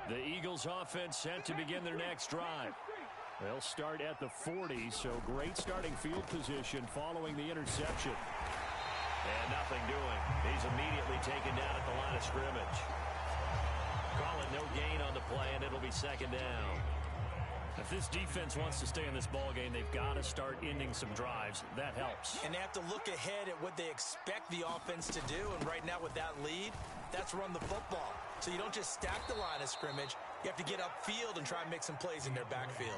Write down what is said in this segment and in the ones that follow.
The Eagles offense set to begin their next drive. They'll start at the 40, so great starting field position following the interception. And nothing doing. He's immediately taken down at the line of scrimmage. Call it no gain on the play, and it'll be second down. If this defense wants to stay in this ballgame, they've got to start ending some drives. That helps. And they have to look ahead at what they expect the offense to do. And right now with that lead, that's run the football. So you don't just stack the line of scrimmage. You have to get upfield and try and make some plays in their backfield.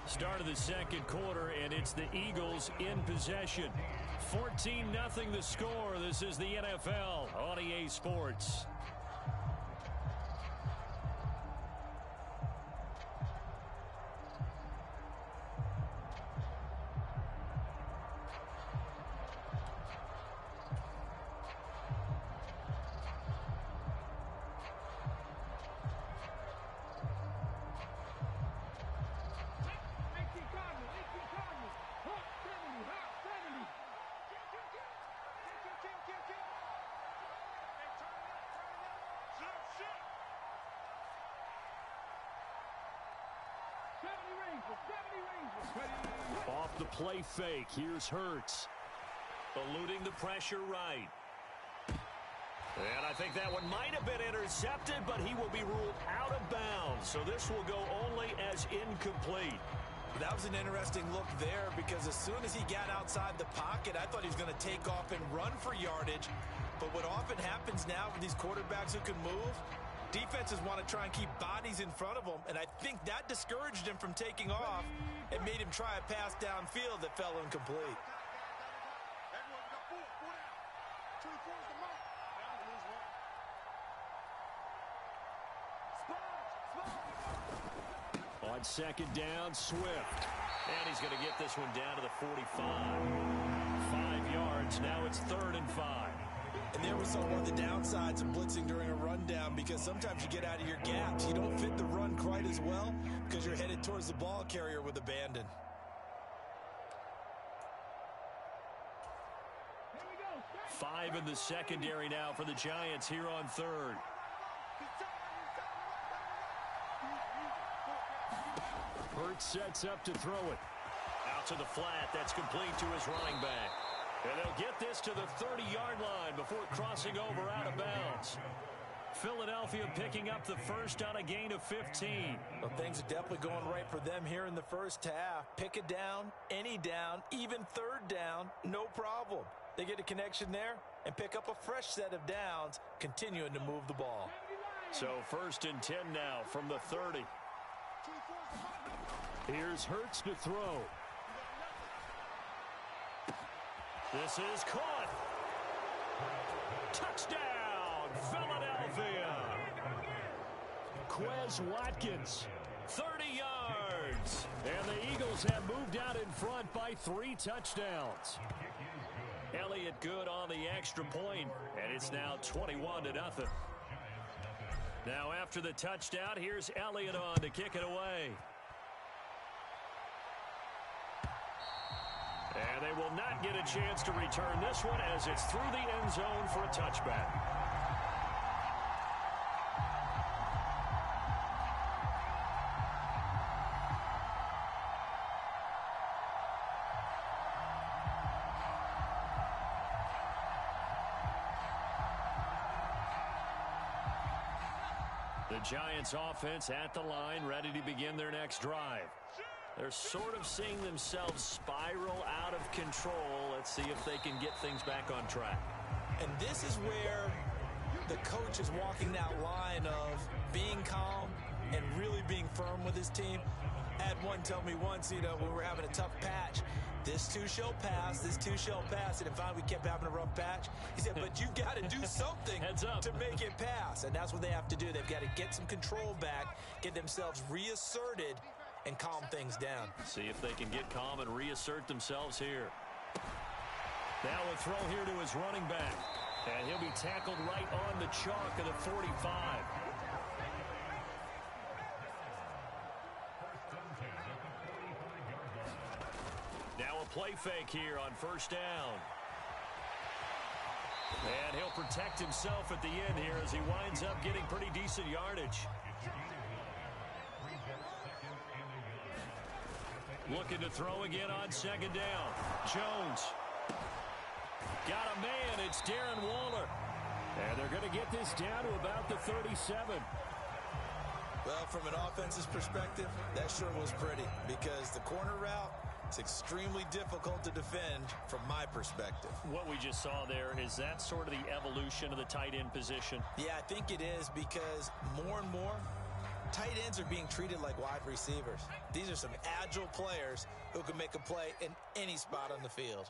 Start of the second quarter, and it's the Eagles in possession. 14-0 the score. This is the NFL on EA Sports. Off the play fake, here's Hurts. Eluding the pressure right. And I think that one might have been intercepted, but he will be ruled out of bounds. So this will go only as incomplete. That was an interesting look there because as soon as he got outside the pocket, I thought he was going to take off and run for yardage. But what often happens now with these quarterbacks who can move, defenses want to try and keep bodies in front of them, and I think that discouraged him from taking off and made him try a pass downfield that fell incomplete. On second down, Swift. And he's going to get this one down to the 45. 5 yards, now it's 3rd and 5. And there was one of the downsides of blitzing during a rundown because sometimes you get out of your gaps. You don't fit the run quite as well because you're headed towards the ball carrier with abandon. Five in the secondary now for the Giants here on 3rd. Hurts sets up to throw it. Out to the flat. That's complete to his running back. And they'll get this to the 30-yard line before crossing over out of bounds. Philadelphia picking up the first on a gain of 15. Well, things are definitely going right for them here in the first half. Pick a down, any down, even 3rd down, no problem. They get a connection there and pick up a fresh set of downs, continuing to move the ball. So 1st and 10 now from the 30. Here's Hurts to throw. This is caught. Touchdown, Philadelphia. Quez Watkins, 30 yards. And the Eagles have moved out in front by 3 touchdowns. Elliott good on the extra point, and it's now 21-0. Now after the touchdown, here's Elliott on to kick it away. And they will not get a chance to return this one as it's through the end zone for a touchback. The Giants offense at the line, ready to begin their next drive. They're sort of seeing themselves spiral out of control. Let's see if they can get things back on track. And this is where the coach is walking that line of being calm and really being firm with his team. I had one tell me once, when we were having a tough patch, this too shall pass, this too shall pass. And finally we kept having a rough patch. He said, but you've got to do something to make it pass. And that's what they have to do. They've got to get some control back, get themselves reasserted, and calm things down. See if they can get calm and reassert themselves here. Now a throw here to his running back. And he'll be tackled right on the chalk of the 45. Now a play fake here on 1st down. And he'll protect himself at the end here as he winds up getting pretty decent yardage. Looking to throw again on second down. Jones. Got a man. It's Darren Waller. And they're going to get this down to about the 37. Well, from an offense's perspective, that sure was pretty because the corner route, it's extremely difficult to defend from my perspective. What we just saw there, is that sort of the evolution of the tight end position? Yeah, I think it is because more and more, tight ends are being treated like wide receivers. These are some agile players who can make a play in any spot on the field.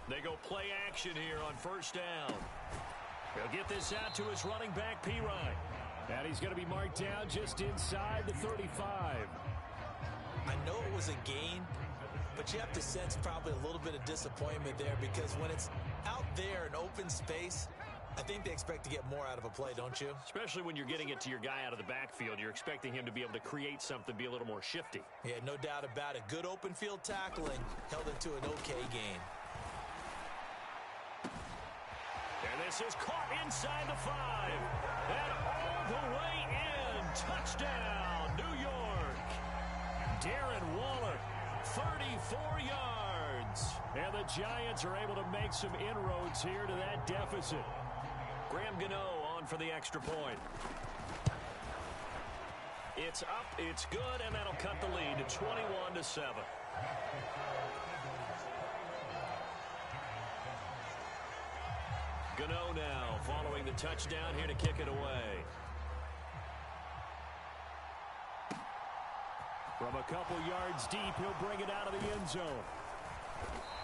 They go play action here on first down. He'll get this out to his running back, Pirine. And he's going to be marked down just inside the 35. I know it was a gain, but you have to sense probably a little bit of disappointment there because when it's out there in open space, I think they expect to get more out of a play, don't you? Especially when you're getting it to your guy out of the backfield. You're expecting him to be able to create something, be a little more shifty. Yeah, no doubt about it. Good open field tackling held into an okay gain. And this is caught inside the 5. And all the way in. Touchdown, New York. Darren Waller, 34 yards. And the Giants are able to make some inroads here to that deficit. Graham Gano on for the extra point. It's up, it's good, and that'll cut the lead to 21-7. Gano now following the touchdown here to kick it away. From a couple yards deep, he'll bring it out of the end zone.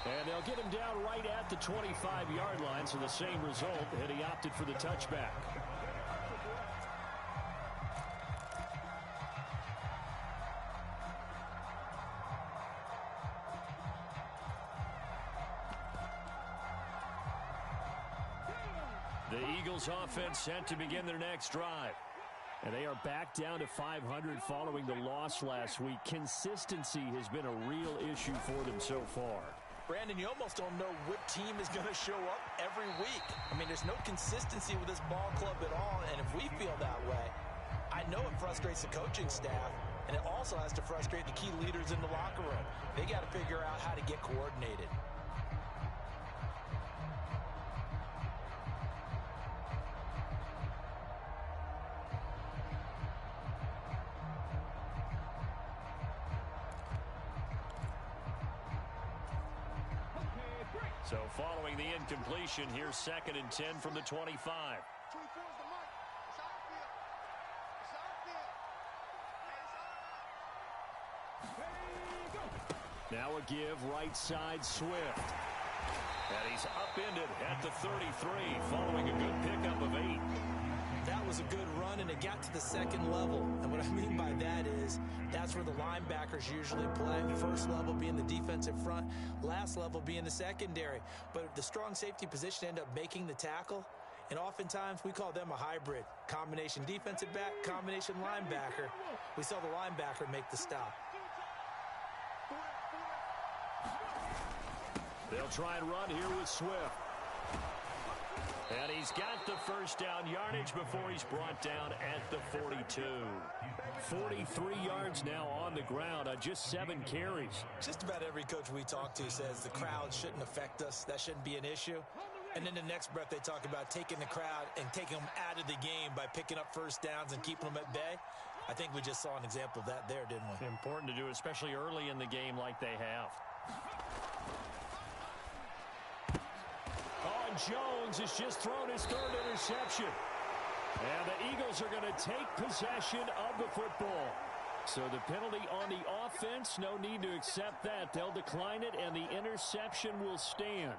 And they'll get him down right at the 25-yard line, so the same result, and he opted for the touchback. The Eagles offense set to begin their next drive. And they are back down to 500 following the loss last week. Consistency has been a real issue for them so far. Brandon, you almost don't know what team is going to show up every week. I mean, there's no consistency with this ball club at all, and if we feel that way, I know it frustrates the coaching staff, and it also has to frustrate the key leaders in the locker room. They got to figure out how to get coordinated. So following the incompletion, here's 2nd and 10 from the 25. Now a give right side Swift. And he's upended at the 33 following a good pickup of 8. That was a good run, and it got to the second level. And what I mean by that is that's where the linebackers usually play. First level being the defensive front, last level being the secondary. But the strong safety position ended up making the tackle, and oftentimes we call them a hybrid. Combination defensive back, combination linebacker. We saw the linebacker make the stop. They'll try and run here with Swift. And he's got the first down yardage before he's brought down at the 42. 43 yards now on the ground on just 7 carries. Just about every coach we talk to says the crowd shouldn't affect us. That shouldn't be an issue. And then the next breath they talk about taking the crowd and taking them out of the game by picking up first downs and keeping them at bay. I think we just saw an example of that there, didn't we? Important to do, especially early in the game like they have. Jones has just thrown his 3rd interception. And the Eagles are going to take possession of the football. So the penalty on the offense, no need to accept that. They'll decline it, and the interception will stand.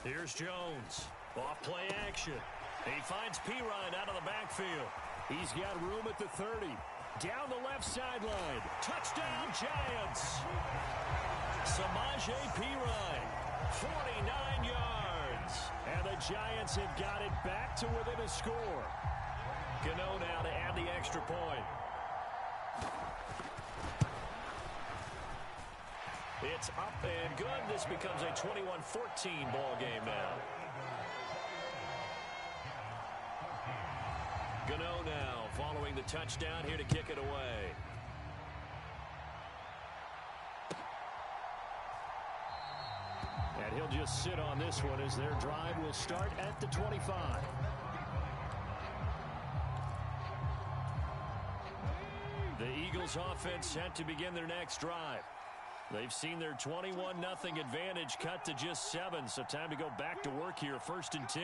Here's Jones. Off play action. He finds Pirine out of the backfield. He's got room at the 30. Down the left sideline. Touchdown, Giants. Samaje Perine, 49 yards. And the Giants have got it back to within a score. Gano now to add the extra point. It's up and good. This becomes a 21-14 ball game now. Gano now following the touchdown here to kick it away. And he'll just sit on this one as their drive will start at the 25. The Eagles offense set to begin their next drive. They've seen their 21-0 advantage cut to just 7, so time to go back to work here, 1st and 10.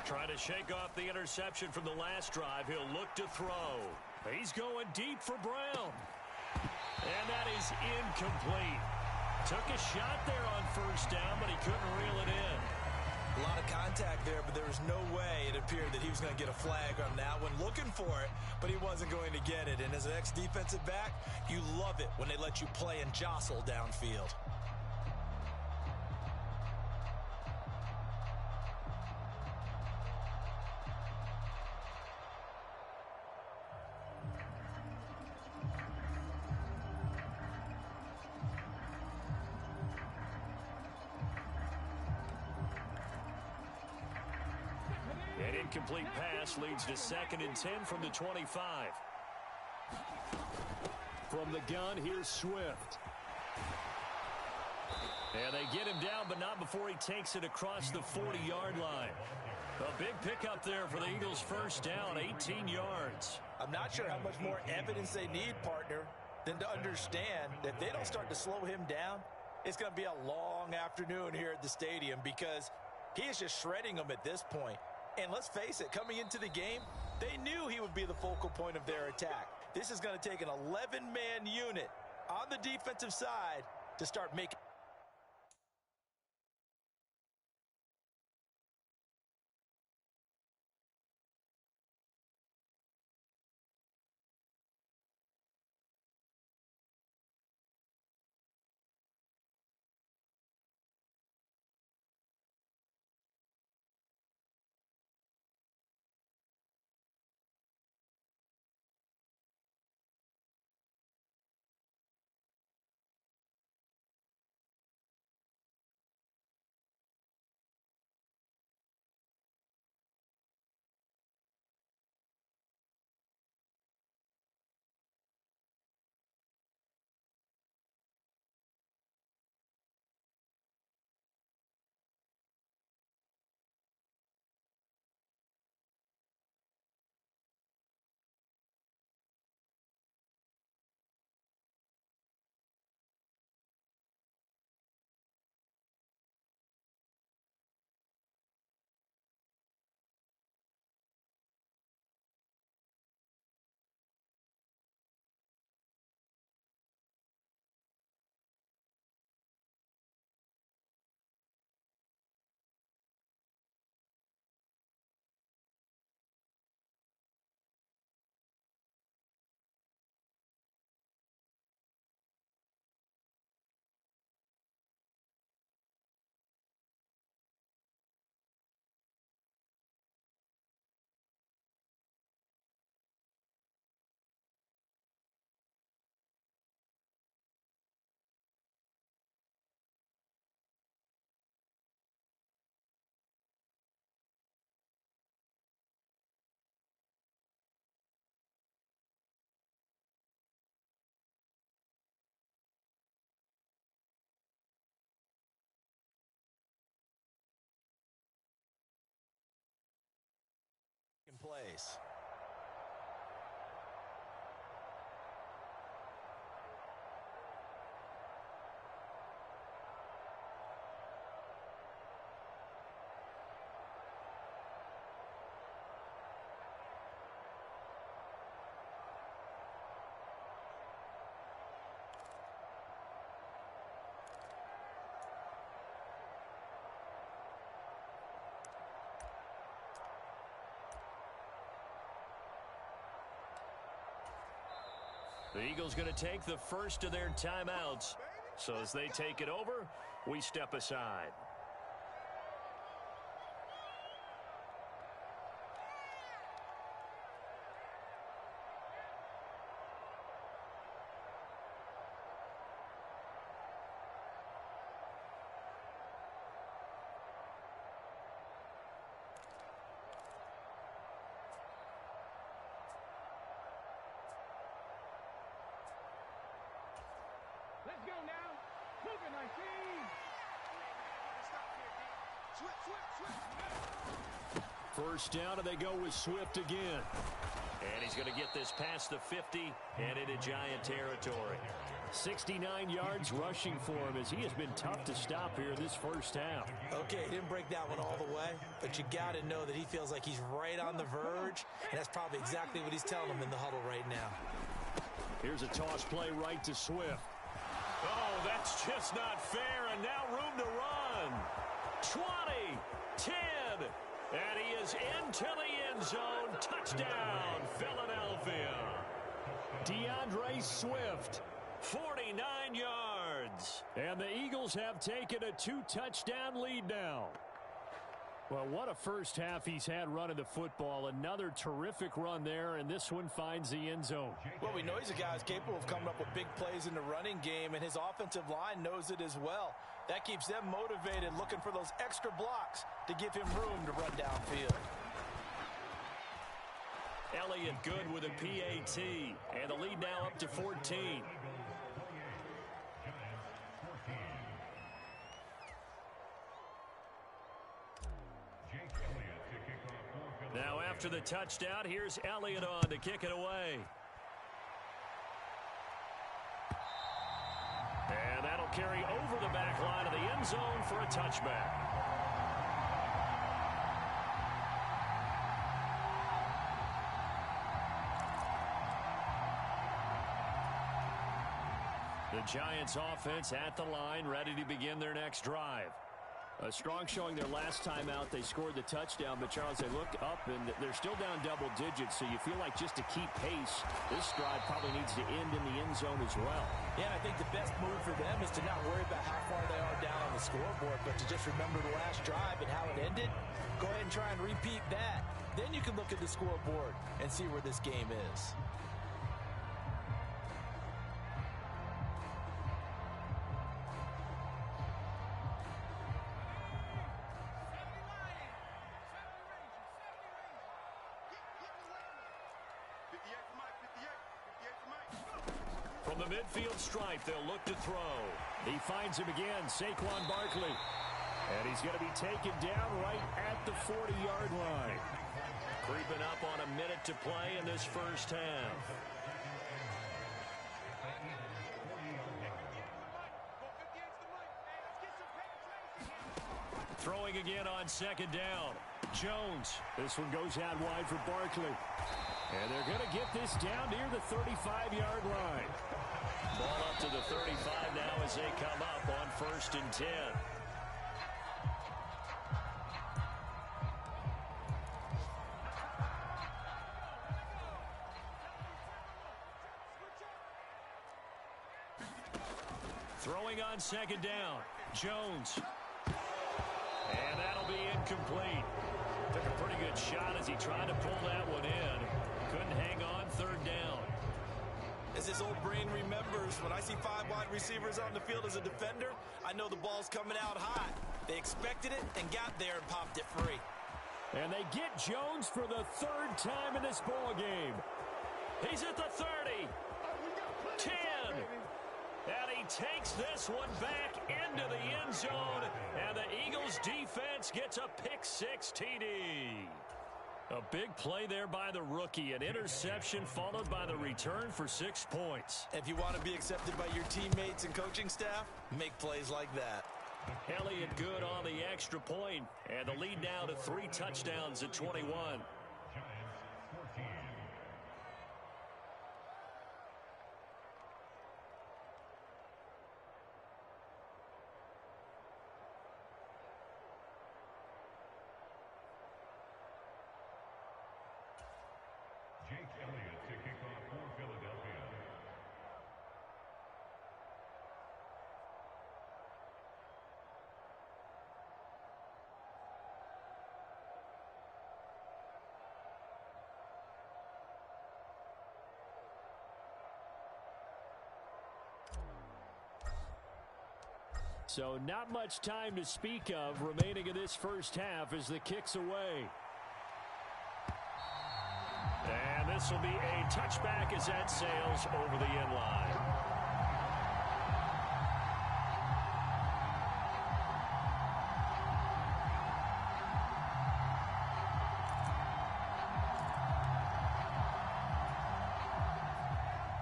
Trying to shake off the interception from the last drive. He'll look to throw. He's going deep for Brown. And that is incomplete. Took a shot there on 1st down, but he couldn't reel it in. A lot of contact there, but there was no way it appeared that he was going to get a flag on that one. Looking for it, but he wasn't going to get it. And as an ex-defensive back, you love it when they let you play and jostle downfield. An incomplete pass leads to 2nd and 10 from the 25. From the gun, here's Swift. And they get him down, but not before he takes it across the 40-yard line. A big pickup there for the Eagles' 1st down, 18 yards. I'm not sure how much more evidence they need, partner, than to understand that if they don't start to slow him down, it's going to be a long afternoon here at the stadium because he is just shredding them at this point. And let's face it, coming into the game, they knew he would be the focal point of their attack. This is going to take an 11-man unit on the defensive side to start making. Place. The Eagles going to take the first of their timeouts. So as they take it over, we step aside. Let's go now. Cougar 19. First down, and they go with Swift again. And he's going to get this past the 50 and into Giant territory. 69 yards rushing for him as he has been tough to stop here this first half. Okay, he didn't break that one all the way, but you got to know that he feels like he's right on the verge, and that's probably exactly what he's telling him in the huddle right now. Here's a toss play right to Swift. Oh, that's just not fair, and now room to run. 20, 10, and he is into the end zone. Touchdown, Philadelphia. DeAndre Swift. 49 yards. And the Eagles have taken a 2-touchdown lead now. Well, what a first half he's had running the football. Another terrific run there, and this one finds the end zone. Well, we know he's a guy who's capable of coming up with big plays in the running game, and his offensive line knows it as well. That keeps them motivated, looking for those extra blocks to give him room to run downfield. Elliott good with a PAT, and the lead now up to 14. Now after the touchdown, here's Elliott on to kick it away. And that'll carry over the back line of the end zone for a touchback. The Giants offense at the line, ready to begin their next drive. A strong showing their last time out. They scored the touchdown, but Charles, they looked up, and they're still down double digits, so you feel like just to keep pace, this drive probably needs to end in the end zone as well. Yeah, and I think the best move for them is to not worry about how far they are down on the scoreboard, but to just remember the last drive and how it ended. Go ahead and try and repeat that. Then you can look at the scoreboard and see where this game is. From the midfield stripe, they'll look to throw. He finds him again, Saquon Barkley. And he's going to be taken down right at the 40-yard line. Creeping up on a minute to play in this first half. Throwing again on second down. Jones. This one goes out wide for Barkley. And they're going to get this down near the 35-yard line. Ball up to the 35 now as they come up on 1st and 10. Throwing on second down. Jones. And that'll be incomplete. Took a pretty good shot as he tried to pull that one in. Couldn't hang on 3rd down. As his old brain remembers, when I see 5 wide receivers on the field as a defender, I know the ball's coming out hot. They expected it and got there and popped it free. And they get Jones for the 3rd time in this ball game. He's at the 30. 10. And he takes this one back into the end zone. And the Eagles defense gets a pick-6 TD. A big play there by the rookie. An interception followed by the return for 6 points. If you want to be accepted by your teammates and coaching staff, make plays like that. Elliott good on the extra point. And the lead now to 3 touchdowns at 21. Elliott to kick off for Philadelphia. So not much time to speak of remaining in this first half as the kick's away. And this will be a touchback as that sails over the end line.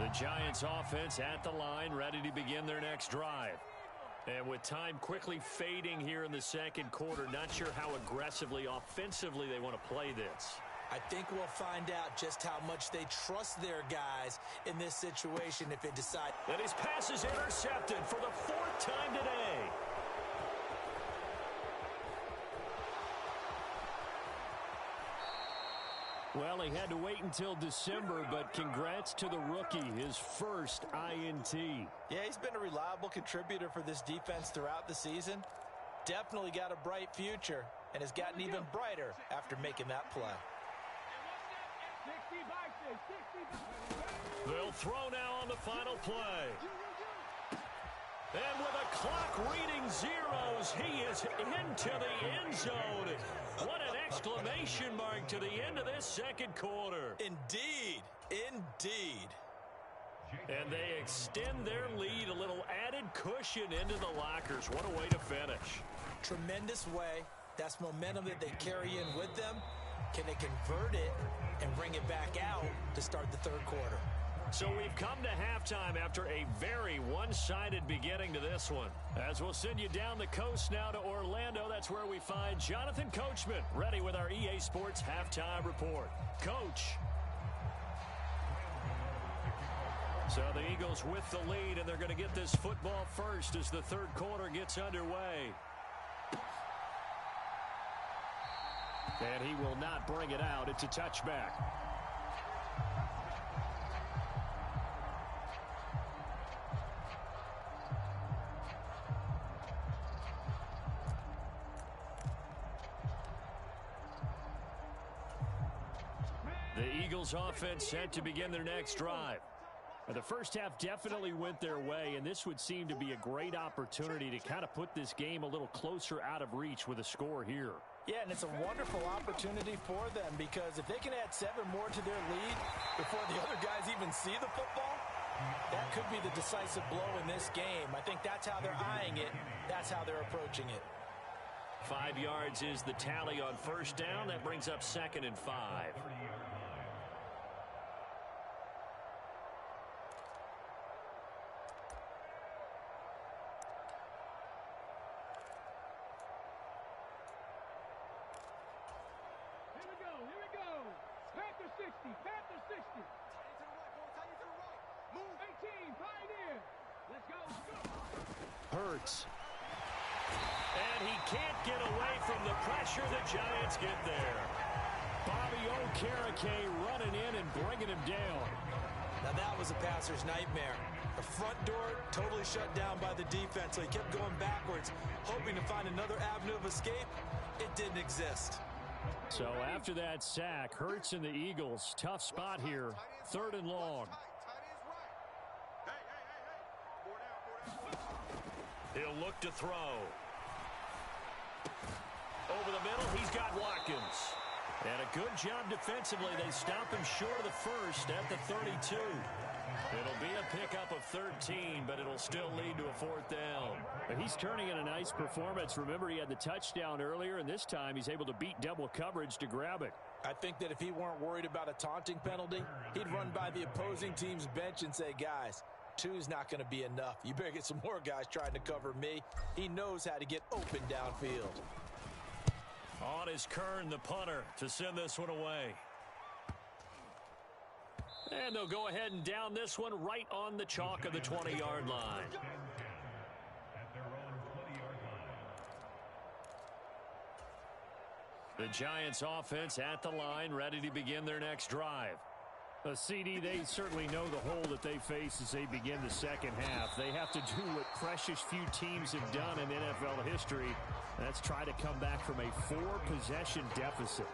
The Giants offense at the line, ready to begin their next drive. And with time quickly fading here in the second quarter, not sure how aggressively, offensively they want to play this. I think we'll find out just how much they trust their guys in this situation if they decide. And his pass is intercepted for the fourth time today. Well, he had to wait until December, but congrats to the rookie, his first INT. Yeah, he's been a reliable contributor for this defense throughout the season. Definitely got a bright future and has gotten even brighter after making that play. They'll throw now on the final play. And with a clock reading zeros, he is into the end zone. What an exclamation mark to the end of this second quarter. Indeed. Indeed. And they extend their lead, a little added cushion into the lockers. What a way to finish. Tremendous way. That's momentum that they carry in with them. Can they convert it and bring it back out to start the third quarter? So we've come to halftime after a very one-sided beginning to this one. As we'll send you down the coast now to Orlando, that's where we find Jonathan Coachman, ready with our EA Sports Halftime Report. Coach. So the Eagles with the lead, and they're going to get this football first as the third quarter gets underway. And he will not bring it out. It's a touchback. The Eagles offense set to begin their next drive. The first half definitely went their way, and this would seem to be a great opportunity to kind of put this game a little closer out of reach with a score here. Yeah, and it's a wonderful opportunity for them because if they can add 7 more to their lead before the other guys even see the football, that could be the decisive blow in this game. I think that's how they're eyeing it. That's how they're approaching it. 5 yards is the tally on first down. That brings up 2nd and 5. Panther 60. Move 18, Pioneer. Let's go. Hurts. And he can't get away from the pressure. The Giants get there. Bobby Okereke running in and bringing him down. Now that was a passer's nightmare. The front door totally shut down by the defense, so he kept going backwards, hoping to find another avenue of escape. It didn't exist. So after that sack, Hurts and the Eagles, tough spot here, 3rd and long. He'll look to throw. Over the middle, he's got Watkins. And a good job defensively. They stop him short of the first at the 32. It'll be a pickup of 13, but it'll still lead to a 4th down. But he's turning in a nice performance. Remember, he had the touchdown earlier, and this time he's able to beat double coverage to grab it. I think that if he weren't worried about a taunting penalty, he'd run by the opposing team's bench and say, guys, 2's not going to be enough. You better get some more guys trying to cover me. He knows how to get open downfield. On is Kern, the punter, to send this one away. And they'll go ahead and down this one right on the chalk of the 20-yard line. The Giants offense at the line, ready to begin their next drive. CD, they certainly know the hole that they face as they begin the second half. They have to do what precious few teams have done in NFL history. That's try to come back from a 4-possession deficit.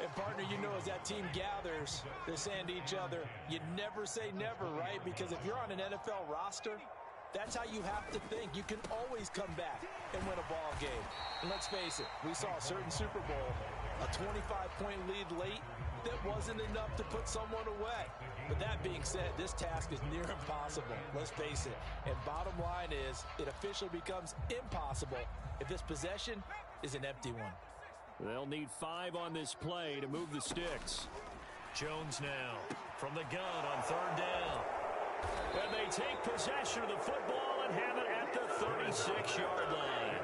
And, partner, you know, as that team gathers, they're saying to each other, you never say never, right? Because if you're on an NFL roster, That's how you have to think. You can always come back and win a ball game. And let's face it, we saw a certain Super Bowl, a 25-point lead late that wasn't enough to put someone away. But that being said, this task is near impossible. Let's face it. And bottom line is, it officially becomes impossible if this possession is an empty one. They'll need 5 on this play to move the sticks. Jones now from the gun on 3rd down. And they take possession of the football and have it at the 36-yard line.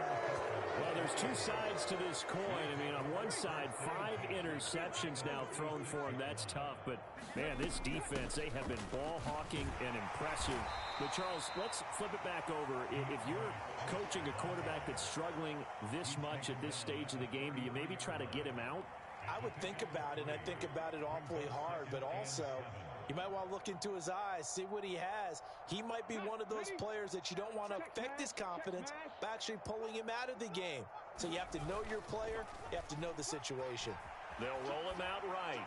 Well, there's 2 sides to this coin. I mean, on one side, 5 interceptions now thrown for him. That's tough. But, man, this defense, they have been ball hawking and impressive. But, Charles, let's flip it back over. If you're coaching a quarterback that's struggling this much at this stage of the game, do you maybe try to get him out? I would think about it, and I think about it awfully hard. But also, you might want to look into his eyes, see what he has. He might be one of those players that you don't want to affect his confidence by actually pulling him out of the game. So you have to know your player. You have to know the situation. They'll roll him out right.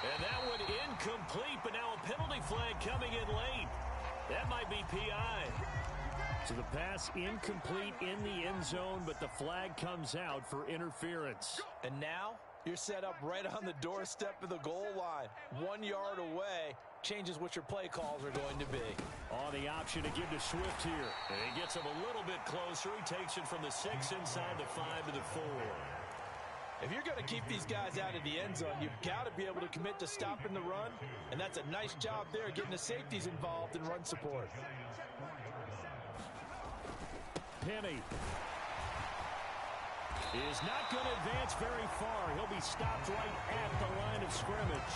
And that one incomplete, but now a penalty flag coming in late. That might be PI. So the pass incomplete in the end zone, but the flag comes out for interference. And now you're set up right on the doorstep of the goal line. 1 yard away changes what your play calls are going to be. Oh, the option to give to Swift here. And he gets him a little bit closer. He takes it from the 6 inside the 5 to the 4. If you're going to keep these guys out of the end zone, you've got to be able to commit to stopping the run. And that's a nice job there, getting the safeties involved in run support. Penny is not going to advance very far. He'll be stopped right at the line of scrimmage.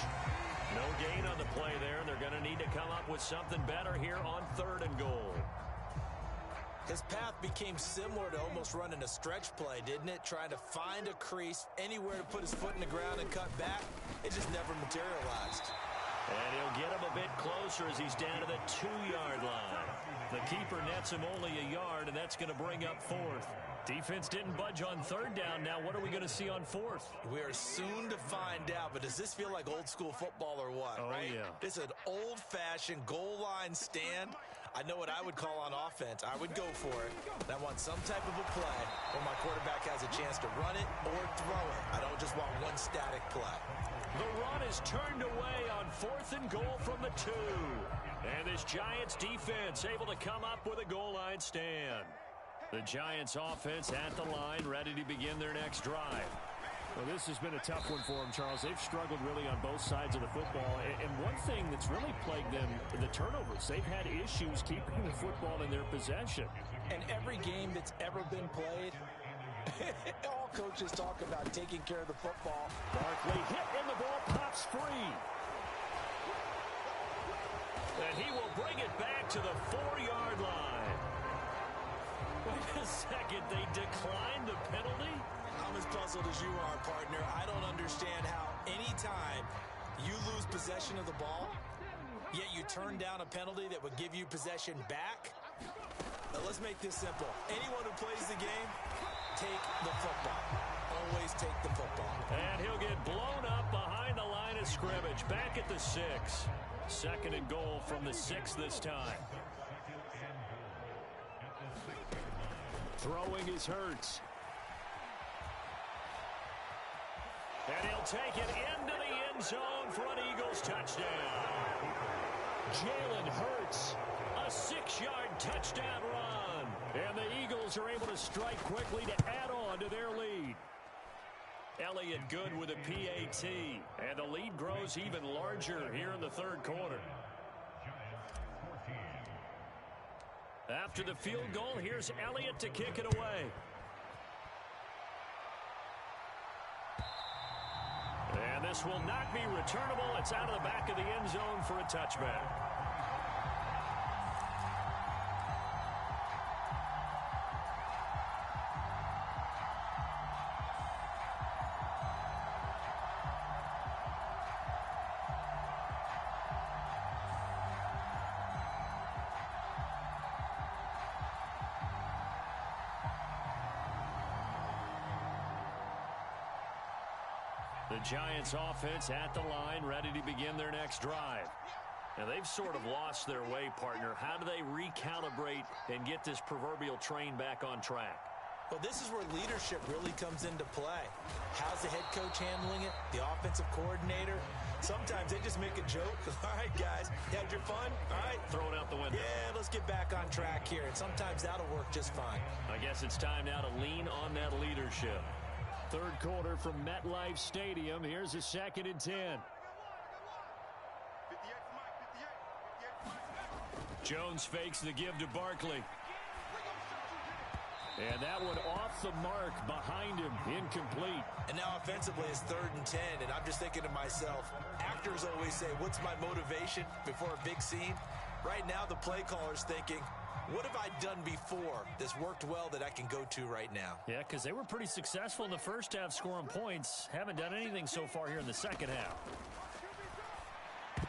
No gain on the play there. They're going to need to come up with something better here on 3rd and goal. His path became similar to almost running a stretch play, didn't it? Trying to find a crease, anywhere to put his foot in the ground and cut back. It just never materialized. And he'll get him a bit closer as he's down to the 2-yard line. The keeper nets him only a yard, and that's going to bring up 4th. Defense didn't budge on 3rd down. Now what are we going to see on 4th? We are soon to find out, but does this feel like old school football or what? Oh, right? yeah. It's an old-fashioned goal line stand. I know what I would call on offense. I would go for it. And I want some type of a play where my quarterback has a chance to run it or throw it. I don't just want one static play. The run is turned away on 4th and goal from the 2. And this Giants defense able to come up with a goal line stand. The Giants offense at the line, ready to begin their next drive. Well, this has been a tough one for them, Charles. They've struggled really on both sides of the football. And one thing that's really plagued them, the turnovers. They've had issues keeping the football in their possession. And every game that's ever been played, all coaches talk about taking care of the football. Barkley hit and the ball pops free. And he will bring it back to the 4-yard line. Wait a second, they declined the penalty? I'm as puzzled as you are, partner. I don't understand how anytime you lose possession of the ball, yet you turn down a penalty that would give you possession back. Now, let's make this simple. Anyone who plays the game, take the football. Always take the football. And he'll get blown up behind the line of scrimmage. Back at the 6. 2nd and goal from the 6 this time. Throwing is Hurts. And he'll take it into the end zone for an Eagles touchdown. Jalen Hurts. A 6-yard touchdown run. And the Eagles are able to strike quickly to add on to their lead. Elliott good with a PAT. And the lead grows even larger here in the 3rd quarter. After the field goal, here's Elliott to kick it away. And this will not be returnable. It's out of the back of the end zone for a touchback. The Giants offense at the line, ready to begin their next drive. And they've sort of lost their way, partner. How do they recalibrate and get this proverbial train back on track? Well, this is where leadership really comes into play. How's the head coach handling it? The offensive coordinator? Sometimes they just make a joke. All right, guys, you had your fun? All right. Throw it out the window. Yeah, let's get back on track here. And sometimes that'll work just fine. I guess it's time now to lean on that leadership. Third quarter from MetLife Stadium. Here's a 2nd and 10. Jones fakes the give to Barkley. And that one off the mark behind him, incomplete. And now offensively it's 3rd and 10, and I'm just thinking to myself, actors always say, what's my motivation before a big scene? Right now the play caller's thinking, what have I done before that's worked well that I can go to right now? Yeah, because they were pretty successful in the first half scoring points. Haven't done anything so far here in the second half. And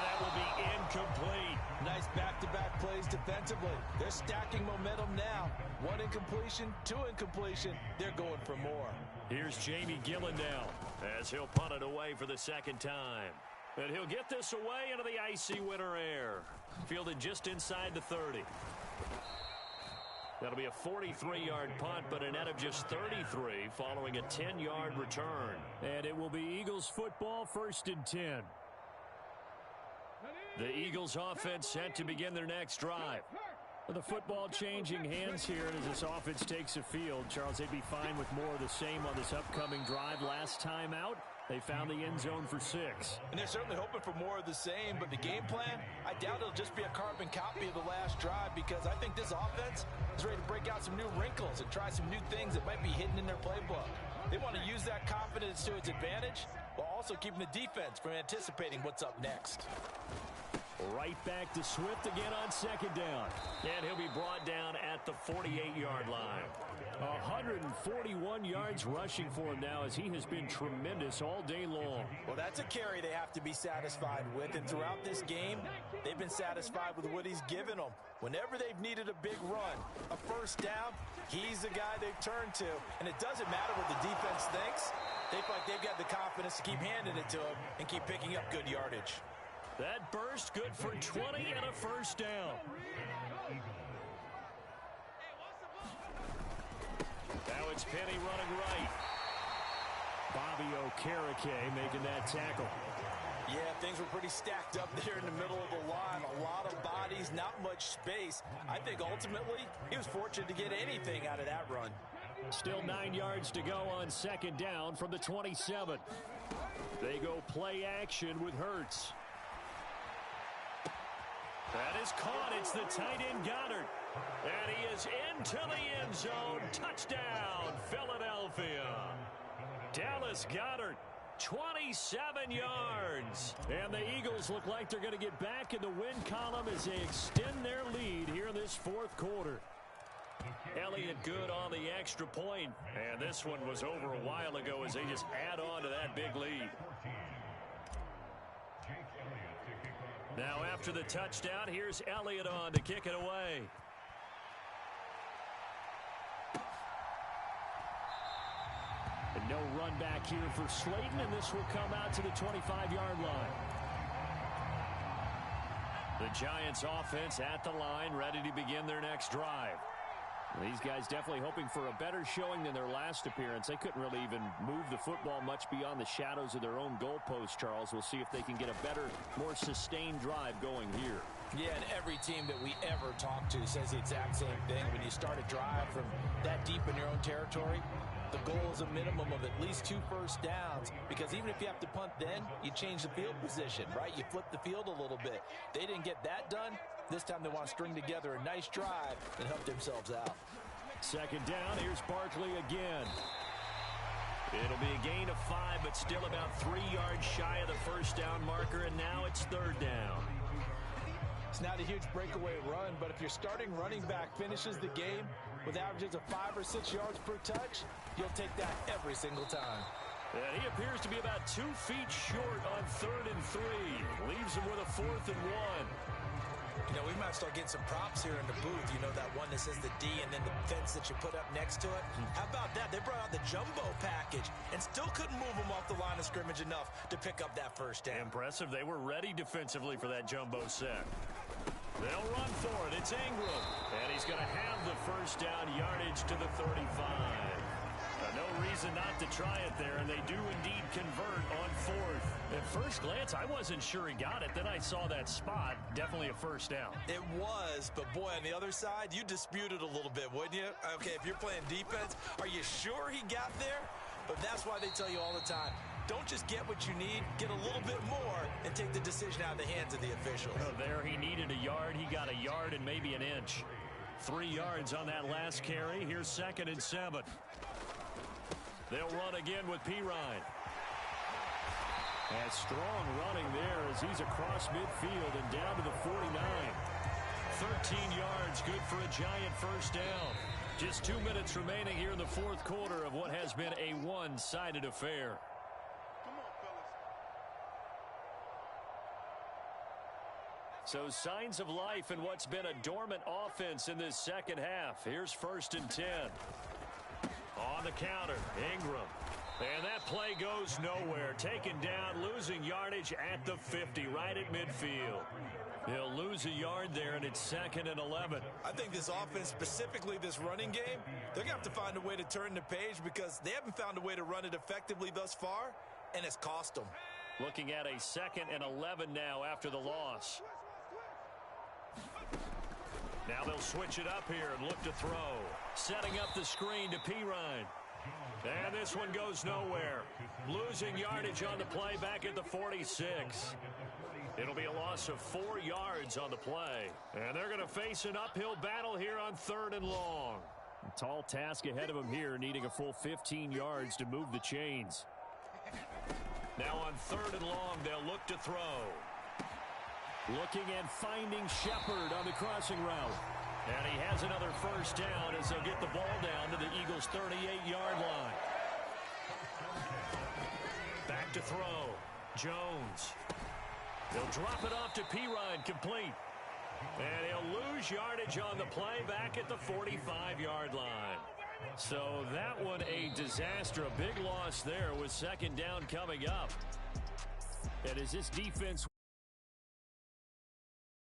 that will be incomplete. Nice back-to-back plays defensively. They're stacking momentum now. 1 incompletion, 2 incompletion. They're going for more. Here's Jamie Gillendow as he'll punt it away for the 2nd time. And he'll get this away into the icy winter air. Fielded just inside the 30. That'll be a 43-yard punt, but a net of just 33 following a 10-yard return. And it will be Eagles football, 1st and 10. The Eagles offense set to begin their next drive. The football changing hands here as this offense takes a field. Charles, they'd be fine with more of the same on this upcoming drive. Last time out, they found the end zone for 6. And they're certainly hoping for more of the same, but the game plan, I doubt it'll just be a carbon copy of the last drive, because I think this offense is ready to break out some new wrinkles and try some new things that might be hidden in their playbook. They want to use that confidence to its advantage while also keeping the defense from anticipating what's up next. Right back to Swift again on 2nd down. And he'll be brought down at the 48-yard line. 141 yards rushing for him now, as he has been tremendous all day long. Well, that's a carry they have to be satisfied with, and throughout this game, they've been satisfied with what he's given them. Whenever they've needed a big run, a 1st down, he's the guy they've turned to. And it doesn't matter what the defense thinks. They feel like they've got the confidence to keep handing it to him and keep picking up good yardage. That burst good for 20 and a 1st down. Now it's Penny running right. Bobby Okereke making that tackle. Yeah, things were pretty stacked up there in the middle of the line. A lot of bodies, not much space. I think ultimately he was fortunate to get anything out of that run. Still 9 yards to go on 2nd down from the 27. They go play action with Hurts. That is caught. It's the tight end Goddard. And he is into the end zone. Touchdown, Philadelphia. Dallas Goedert, 27 yards. And the Eagles look like they're going to get back in the win column as they extend their lead here in this 4th quarter. Elliott good on the extra point. And this one was over a while ago as they just add on to that big lead. Now after the touchdown, here's Elliott on to kick it away. And no run back here for Slayton, and this will come out to the 25-yard line. The Giants offense at the line, ready to begin their next drive. These guys definitely hoping for a better showing than their last appearance. They couldn't really even move the football much beyond the shadows of their own goalpost, Charles. We'll see if they can get a better, more sustained drive going here. Yeah, and every team that we ever talk to says the exact same thing. When you start a drive from that deep in your own territory, the goal is a minimum of at least 2 first downs, because even if you have to punt then, you change the field position, right? You flip the field a little bit. They didn't get that done. This time they want to string together a nice drive and help themselves out. 2nd down, here's Barkley again. It'll be a gain of 5, but still about 3 yards shy of the first down marker, and now it's 3rd down. It's not a huge breakaway run, but if your starting running back finishes the game with averages of 5 or 6 yards per touch, you'll take that every single time. And he appears to be about 2 feet short on 3rd and 3. Leaves him with a 4th and 1. You know, we might start getting some props here in the booth. You know, that one that says the D and then the fence that you put up next to it. How about that? They brought out the jumbo package and still couldn't move them off the line of scrimmage enough to pick up that first down. Impressive. They were ready defensively for that jumbo set. They'll run for it. It's Ingram. And he's going to have the first down yardage to the 35. No reason not to try it there, and they do indeed convert on fourth. At first glance, I wasn't sure he got it. Then I saw that spot. Definitely a first down. It was, but boy, on the other side, you disputed a little bit, wouldn't you? Okay, if you're playing defense, are you sure he got there? But that's why they tell you all the time, don't just get what you need, get a little bit more, and take the decision out of the hands of the officials. Oh, there he needed a yard. He got a yard and maybe an inch. 3 yards on that last carry. Here's 2nd and 7. They'll run again with Pirine. And strong running there as he's across midfield and down to the 49. 13 yards, good for a Giant first down. Just 2 minutes remaining here in the fourth quarter of what has been a one-sided affair. So signs of life in what's been a dormant offense in this second half. Here's 1st and 10. On the counter, Ingram. And that play goes nowhere. Taken down, losing yardage at the 50, right at midfield. He'll lose a yard there, and it's 2nd and 11. I think this offense, specifically this running game, they're going to have to find a way to turn the page because they haven't found a way to run it effectively thus far, and it's cost them. Looking at a 2nd and 11 now after the loss. Now they'll switch it up here and look to throw. Setting up the screen to Pirine. And this one goes nowhere. Losing yardage on the play back at the 46. It'll be a loss of 4 yards on the play. And they're going to face an uphill battle here on 3rd and long. A tall task ahead of them here, needing a full 15 yards to move the chains. Now on 3rd and long, they'll look to throw. Looking and finding Shepard on the crossing route. And he has another first down as they'll get the ball down to the Eagles' 38-yard line. Back to throw. Jones. They'll drop it off to Pirine, complete. And he'll lose yardage on the play back at the 45-yard line. So that one a disaster. A big loss there with 2nd down coming up. And as this defense